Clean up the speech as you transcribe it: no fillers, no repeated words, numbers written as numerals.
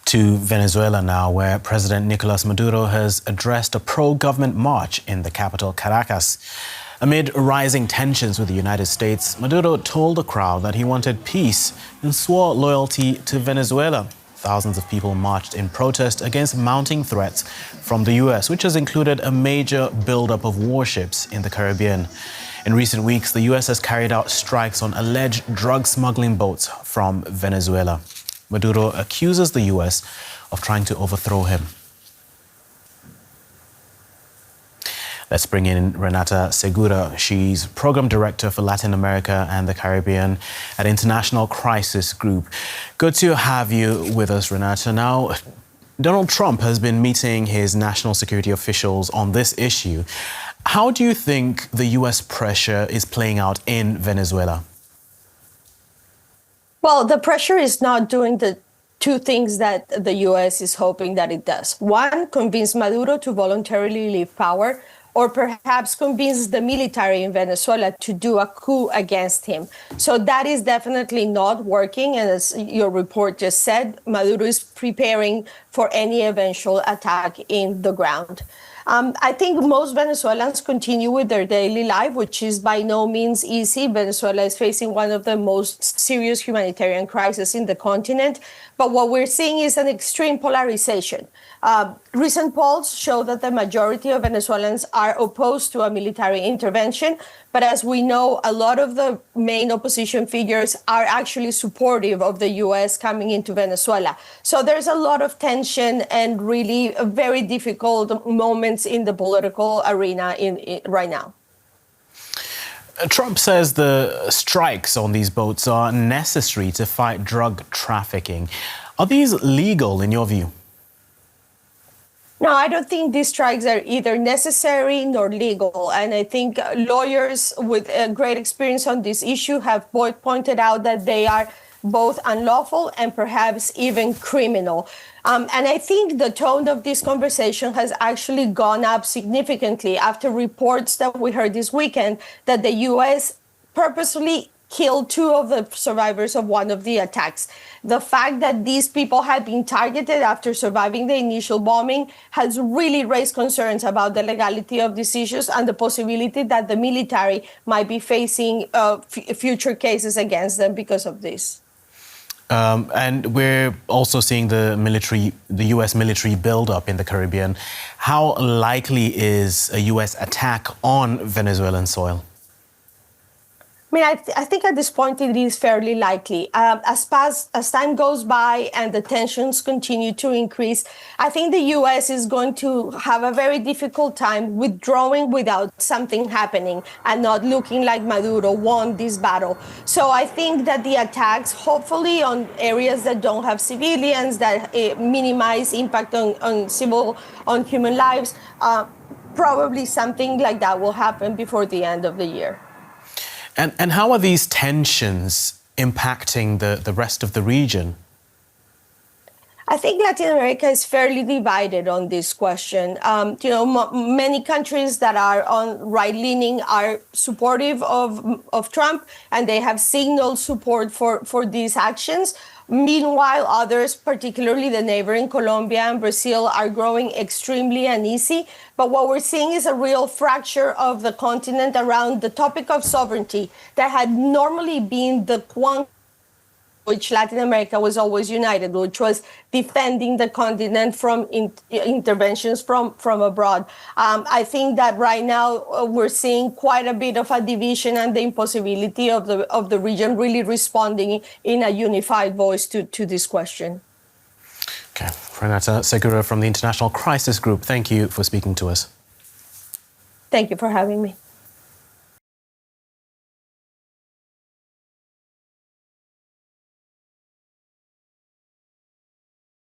To Venezuela now, where President Nicolas Maduro has addressed a pro-government march in the capital, Caracas. Amid rising tensions with the United States, Maduro told the crowd that he wanted peace and swore loyalty to Venezuela. Thousands of people marched in protest against mounting threats from the U.S., which has included a major buildup of warships in the Caribbean. In recent weeks, the U.S. has carried out strikes on alleged drug-smuggling boats from Venezuela. Maduro accuses the U.S. of trying to overthrow him. Let's bring in Renata Segura. She's Program Director for Latin America and the Caribbean at International Crisis Group. Good to have you with us, Renata. Now, Donald Trump has been meeting his national security officials on this issue. How do you think the U.S. pressure is playing out in Venezuela? Well, the pressure is not doing the two things that the U.S. is hoping that it does. One, convince Maduro to voluntarily leave power, or perhaps convince the military in Venezuela to do a coup against him. So that is definitely not working. And as your report just said, Maduro is preparing for any eventual attack in the ground. I think most Venezuelans continue with their daily life, which is by no means easy. Venezuela is facing one of the most serious humanitarian crises in the continent. But what we're seeing is an extreme polarization. Recent polls show that the majority of Venezuelans are opposed to a military intervention. But as we know, a lot of the main opposition figures are actually supportive of the U.S. coming into Venezuela. So there's a lot of tension and really very difficult moments in the political arena right now. Trump says the strikes on these boats are necessary to fight drug trafficking. Are these legal in your view? No, I don't think these strikes are either necessary nor legal. And I think lawyers with great experience on this issue have pointed out that they are both unlawful and perhaps even criminal. And I think the tone of this conversation has actually gone up significantly after reports that we heard this weekend that the U.S. purposely killed two of the survivors of one of the attacks. The fact that these people had been targeted after surviving the initial bombing has really raised concerns about the legality of these issues and the possibility that the military might be facing future cases against them because of this. And we're also seeing the U.S. military buildup in the Caribbean. How likely is a U.S. attack on Venezuelan soil? I mean, I think at this point it is fairly likely. As time goes by and the tensions continue to increase, I think the U.S. is going to have a very difficult time withdrawing without something happening and not looking like Maduro won this battle. So I think that the attacks, hopefully on areas that don't have civilians, that minimize impact on human lives, probably something like that will happen before the end of the year. And how are these tensions impacting the rest of the region? I think Latin America is fairly divided on this question. Many countries that are on right-leaning are supportive of Trump, and they have signaled support for these actions. Meanwhile, others, particularly the neighboring Colombia and Brazil, are growing extremely uneasy. But what we're seeing is a real fracture of the continent around the topic of sovereignty that had normally been the quant which Latin America was always united, which was defending the continent from interventions from abroad. I think that right now we're seeing quite a bit of a division and the impossibility of the region really responding in a unified voice to this question. Okay, Renata Segura from the International Crisis Group, thank you for speaking to us. Thank you for having me.